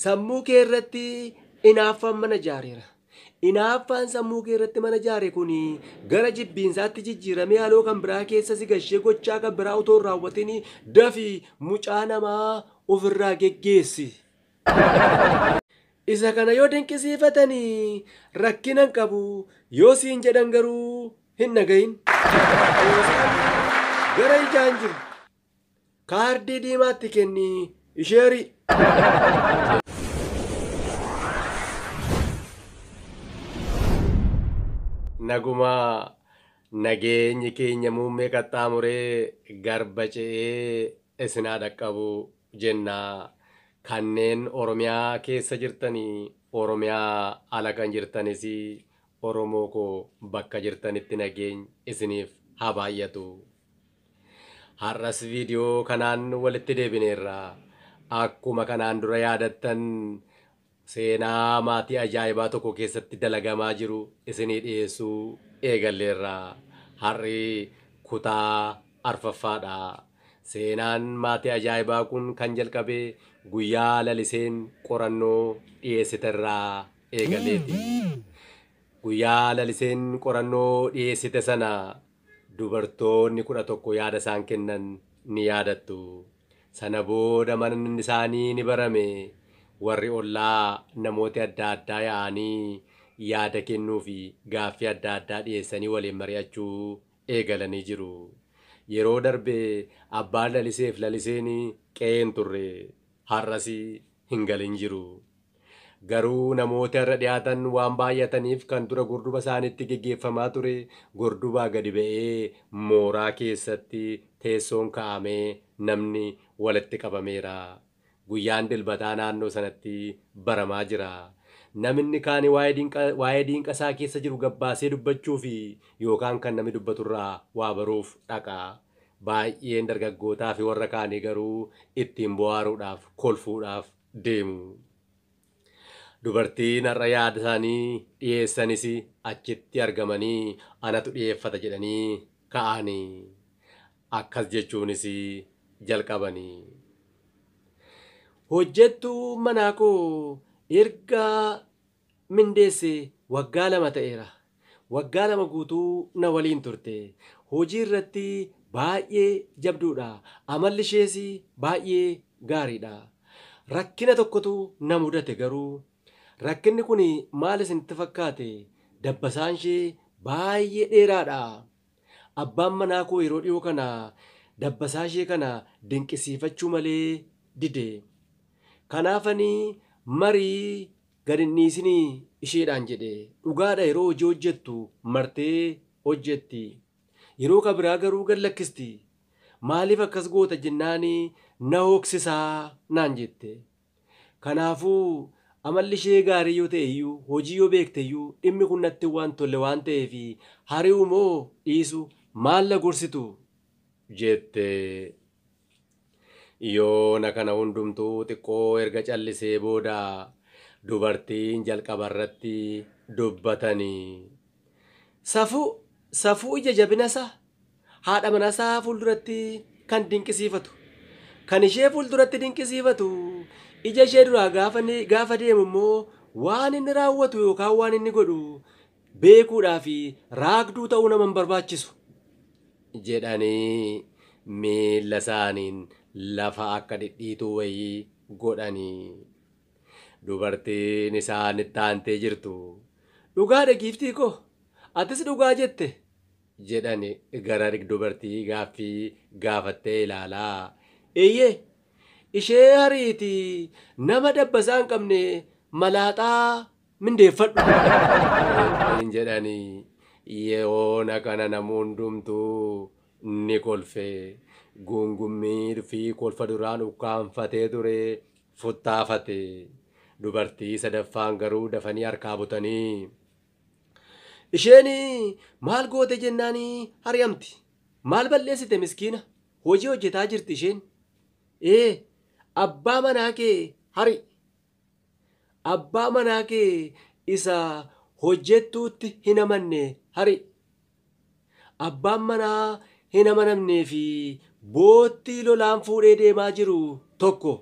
sammuu kee irratti inaaffaan mana ijaareera. Inaaffaan sammuu kee irratti mana ijaare kuni gara jibbiinsaatti jijjiiramee haaloo kan biraa keessa si gashee gochaa kan biraa utoo hin raawwatin dafii mucaa namaa ofirraa geggeessi. Isa kana yoo dinqisiifatanii rakkinan qabu yoo siin jedhan garuu hin dhagahin. Gara ijaan jiru kaardii diimaatti kenni isheeri. Naguma nageenyi keenya muummee qaxxaamuree garba ce'ee isinaa dhaqqabu jennaa. Kanneen Oromiyaa keessa jirtanii Oromiyaa ala kan jirtanis Oromoo koo bakka jirtanitti nageenya isiniif haa baay'atu. Har'as viidiyoo kanaan walitti deebineerra. Akkuma kanaan dura yaadattan seenaa maatii ajaa'ibaa tokko keessatti dalagamaa jiru isinii dhiyeessuu eegalleerra. Har'i kutaa arfaffaadha. Seenaan maatii ajaa'ibaa kun kan jalqabe guyyaa laliseen qorannoo dhiyeessiterraa eegaleeti. Guyyaa laliseen qorannoo dhiyeessite sana dubartoonni 11 yaada isaan kennan ni yaadattu. Sana booda manni isaanii ni barame. Warri ollaa namooti adda addaa yaa'anii yaada kennuu fi gaaffii adda addaa dhiyeessanii waliin mari'achuu eegalanii jiru. Yeroo darbe abbaan laliseef laliseen qe'een turre. Har'as hin galin jiru. Garuu namoota irra dhiyaatan waan baay'ataniif kan dura gorduba isaaniitti geggeeffamaa ture gordubaa gadi ba'ee mooraa keessatti teessoon kaa'amee namni walitti qabameera. Guyyaan dilbataa naannoo sanatti baramaa jira. Namni kaan waa'ee diinqa isaa keessa jiru gabbaasee dubbachuu fi yookaan kan namni dubbaturraa waa baruuf dhaqa. Baay'een dargaggootaa fi warra kaanii garuu ittiin bohaaruudhaaf kolfuudhaaf deemu. Dubartiin har'a yaada isaanii dhiyeessanis achitti argamanii anatu dhiyeeffata jedhanii ka'anii akkas jechuunis jalqabanii. Hojjettuu manaa koo erga mindeesse waggaa 2 ta'eera. Waggaa 2 guutuu na waliin turte. Hojii irratti baay'ee jabduudha. Amalli ishees baay'ee gaariidha. Rakkina tokkotu na mudate garuu rakkinni kun maal isinitti fakkaate? Dabbasaan ishee baay'ee dheeraadha. Abbaan manaa koo yeroo dhiyoo kana dabbasaa ishee kana dinqisiifachuu malee dide. Kanaafanii marii gad hin dhiisinii isheedhaan jedhe. Dhugaadha, yeroo hojii hojjettu martee hojjetti. Yeroo ka biraa garuu gad lakkisti. Maaliif akkas goota jennaanii na hooksisaa naan jette. Kanaafuu amalli ishee gaarii yoo ta'e iyyuu hojii yoo beekte iyyuu dhimmi kun natti waan tolle waan ta'eef hari'u moo dhiisu maal na gorsitu jette. Yoona kana hundumtuu xiqqoo erga callisee booda dubartiin jalqaba irratti dubbatanii. Safuu ija jabinasaa haadha manasaa fuulduratti kan dinqisiifatu. Kan ishee fuulduratti dinqisiifatu ija ishee duraa gaafa deemu immoo waan inni raawwatu yookaan waan inni godhu beekuudhaa fi raagduu ta'uu nama hin barbaachisu jedhanii miilla isaaniin lafa akka dhidhiituu wayii godhanii. Dubartiin isaanitti aantee jirtu. Dhugaadha giiftii koo, atis dhugaa jette jedhani gara dubartii gaaffii gaafattee ilaalaa. Eeyyee ishee hariiti nama dabbasaa hin qabne malaaxaa mindeeffadhu jedhanii. Yeroona kana namoonni hundumtuu ni kolfe. Gungummii fi kolfa duraan ukkaanfatee ture futtaafate. Dubartii sadaffaan garuu dafanii harkaa butanii. Isheen maal goote jennaanii hari'amti. Maal balleessite miskiina? Hojii hojjetaa jirti isheen. Abbaa manaa kee hari. Abbaa manaa kee isa hojjettuutti hin amanne hari. Abbaan manaa hin amanamnee fi boottii lolaan fuudhee deemaa jiru tokko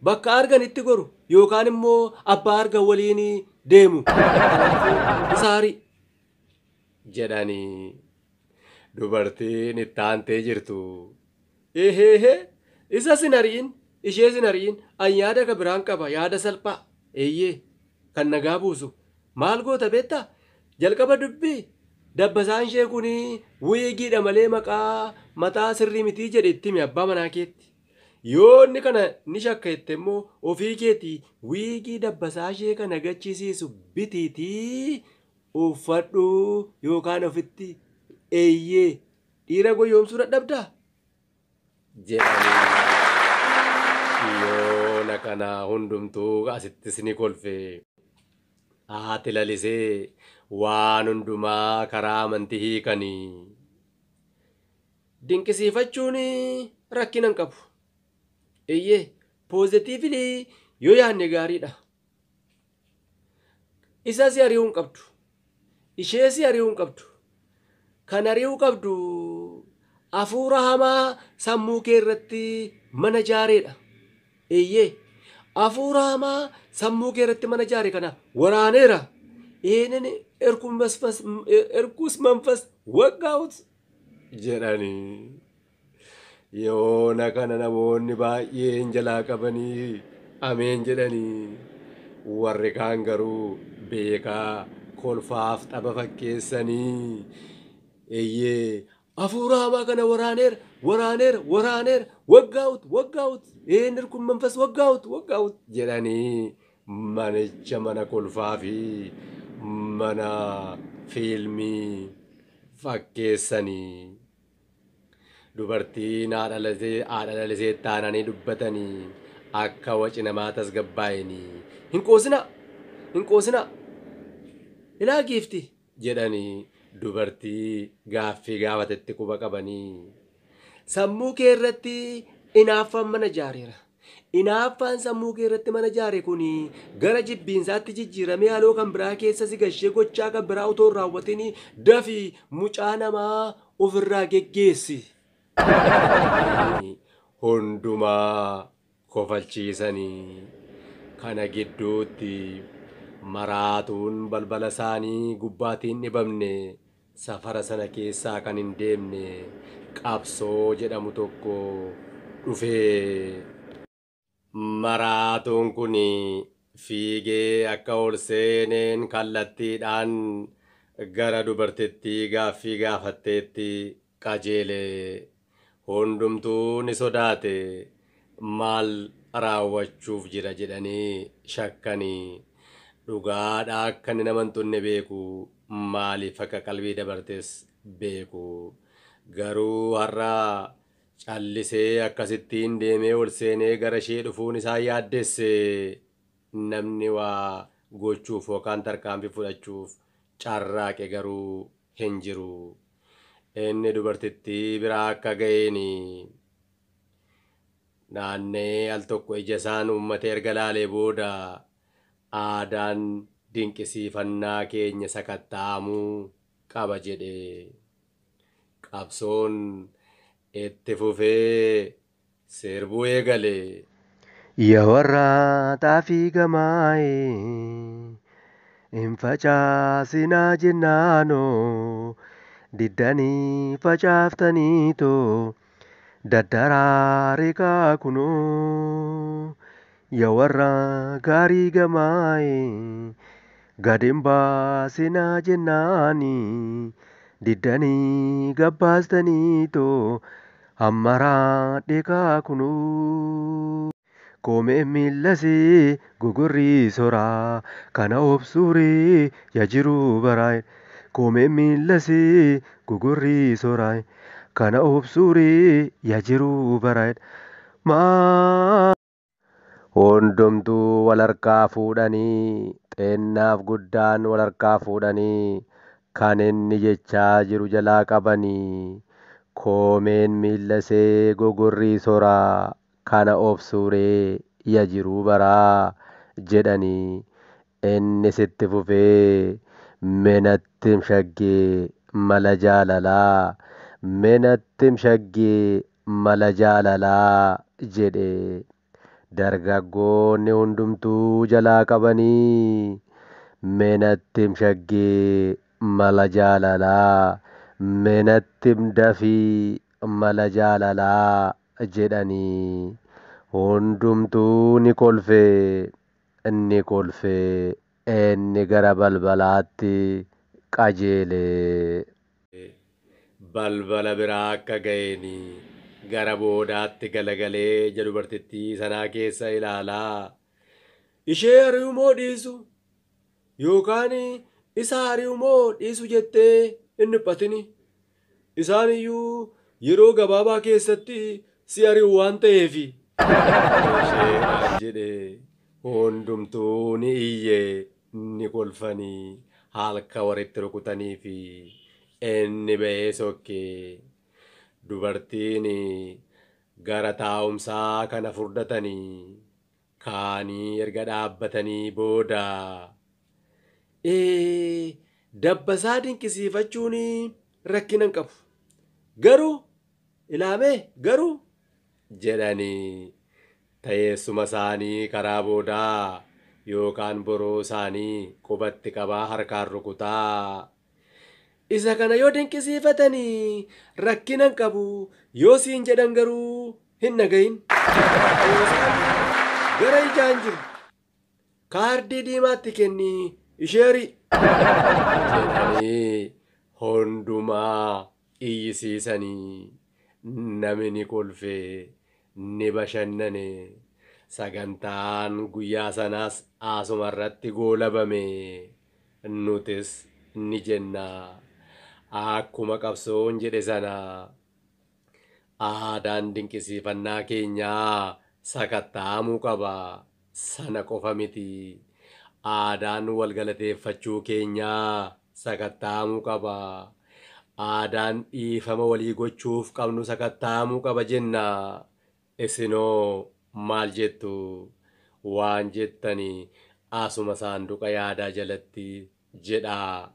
bakka arganitti goru yookaan immoo abbaa argan waliin deemu isaarii jedhanii dubartiin itti aantee jirtu. Ehehe isa sinariin ishee sinariin an yaada ka biraan qaba yaada salphaa eeyyee kan nagaa buusu maal goota beektaa jalqaba dubbii dabbasaan ishee kun wiigiidha malee maqaa mataa sirrii mitii jedhe itti himi abbaa manaa keetti. Yoo inni kana ni shakkette immoo ofii keetii wiigii dabbasaa ishee kana gachisiisu bitiitii uffadhu yookaan ofitti eeyyee dhiira goyoomsuu dadhabdaa jedhanii yoona kana hundumtuu asittis ni kolfe. Haati lalisee waan hundumaa karaa amantii hiikanii dinqisiifachuun rakkina hin qabu. Eeyyee poozitiivili yoo yaadne gaariidha. Isa si ari'uu hin qabdu. Ishee si ari'uu hin qabdu. Kan ari'uu qabdu hafuura hamaa sammuu kee irratti mana ijaareedha. Eeyyee hafuura hamaa sammuu kee irratti mana ijaare kana waraaneera. Eenin erkus manfas waggaa'ut jedhanii. Yoona kana namoonni baay'een jalaa qabanii ameen jedhanii warri kaan garuu beekaa kolfaaf xaba fakkeessanii eeyyee hafuura hamaa kana waraaneera waggaa'ut eenir kun manfas waggaa'ut jedhanii manicha mana kolfaa fi mana fiilmii fakkeessanii. Dubartiin haadha lalisee taananii dubbatanii akka waci namaa tasgabbaa'anii hin qoosina ilaa giifti jedhanii dubartii gaaffii gaafatetti quba qabanii sammuu kee irratti inaaffaan mana ijaareera. Inaaffaan sammuu kee irratti mana ijaare kun gara jibbiinsaatti jijjiiramee haaloo kan biraa keessa si gashee gochaa kan biraa utoo hin raawwatin dafii mucaa namaa ofirraa geggeessi. Hundumaa kofalchiisanii kana gidduutti maraatuun balbala isaanii gubbaatiin dhibamne safara sana keessaa kan hin deemne qabsoo jedhamu tokko dhufee. Maraatuun kun fiigee akka ol seeneen kallattiidhaan gara dubartittii gaaffii gaafatteetti qajeelee. Hundumtuu ni sodaate maal raawwachuuf jira jedhanii shakkanii dhugaadhaa akka inni nama hin tunne beeku maaliif akka qalbii dabartes beeku garuu har'a callisee akkasittiin deemee ol seenee gara ishee dhufuun isaa yaaddesse namni waa gochuuf yookaan tarkaanfii fudhachuuf carraaqe garuu hin jiru. Inni dubartittii biraa akka ga'eeni naannee al tokko ija isaan uummata erga laalee booda aadaan dinqisiifannaa keenya sakatta'amuu qaba jedhe. Qabsoon itti fufee sirbuu eegale. Yaa warra xaafii gamaa'ee hin facaasinaa jennaanoo. Diddanii facaaftaniitoo daddaraare kaakunoo yaa warra gaarii gamaa'ee gad hin baasinaa jennaanii diddanii gabbaastaniitoo hammaraadhe kaakunoo. Koomeen miillasee gugurrii soraa kana obsuuree yaa jiruu baraa'e. Koomeen miillasee gugurrii soraa kana obsuuree yaa jiruu baraa'e. Hundumtuu wal harkaa fuudhanii xeennaaf guddaan wal harkaa fuudhanii kan inni jechaa jiru jalaa qabanii. Koomeen miillasee gugurrii soraa kana obsuuree yaa jiruu baraa jedhanii inni sitti fufee. Menattim shaggee mala jaalalaa menattim shaggee mala jaalalaa jedhe dargaggoonni hundumtuu jalaa qabanii meenattim shaggee mala jaalalaa meenattim dafii mala jaalalaa jedhanii hundumtuu ni kolfee inni gara balbalaatti qajeelee. Balbala biraa akka ga'eeni gara boodaatti galagalee jedhu dubartittii sanaa keessa ilaalaa. Ishee ari'u moo dhiisu yookaan isa ari'u moo dhiisu jettee hin dhiphatini. Isaan iyyuu yeroo gabaabaa keessatti si ari'u waan ta'eefi. Ishee jedhe hundumtuu ni iyyee ni kolfanii halka walitti rukutanii fi inni ba'ee sokkee. Dubartiin gara taa'umsaa kana furdatanii kaanii erga dhaabbatanii booda dabbasaa dinqisiifachuun rakkina hin qabu. Garuu ilaamee garuu jedhanii teessuma isaanii karaa boodaa yookaan boroo isaanii qubatti qabaa harkaan rukutaa. Isa kana yoo dinqisiifatanii rakkina hin qabu yoo siin jedhan garuu hin dhagahin. Gara ijaan jiru kaardii diimaatti kenni isheeri jedhanii hundumaa iyyisiisanii namni ni kolfee ni bashannane. Sagantaan guyyaa sanaas asuma irratti goolabame. Nutis ni jenna. Akkuma qabsoon jedhe sana aadaan dinqisiifannaa keenyaa sakatta'amuu qaba. Sana qofa miti. Aadaan walgalateeffachuu keenyaa sakatta'amuu qaba. Aadaan dhiifama walii gochuuf qabnu sakatta'amuu qaba jenna. Isinoo maal jettu? Waan jettanii asuma saanduqa yaadaa jalatti jedhaa.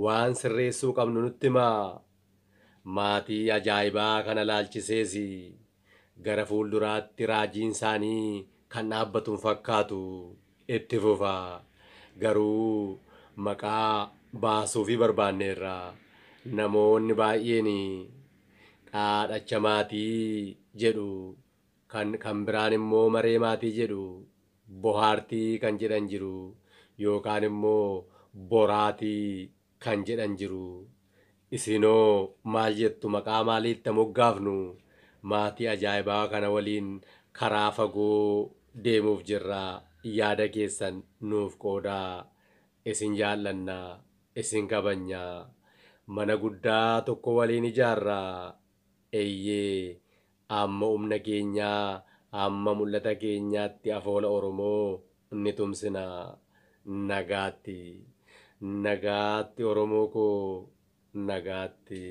Waan sirreessuu qabnu nutti himaa. Maatii ajaa'ibaa kana laalchisees gara fuulduraatti raajiin isaanii kan dhaabbatu fakkaatu itti fufa. Garuu maqaa baasuufi barbaanneerra. Namoonni baay'een dhaadhacha maatii jedhu kan biraan immoo maree maatii jedhu bohaartii kan jedhan jiru yookaan immoo boraatii kan jedhan jiru. Isinoo maal jettu? Maqaa maaliitti moggaafnu? Maatii ajaa'ibaa kana waliin karaa fagoo deemuuf jirra. Yaada keessan nuuf qoodaa. Isin jaallanna, isin kabajna. Mana guddaa tokko waliin ijaarraa. Eeyyee amma humna keenyaa amma mul'ata keenyaatti afoola Oromoo ni tumsina. Nagaatti. Nagaatti Oromoo koo nagaatti.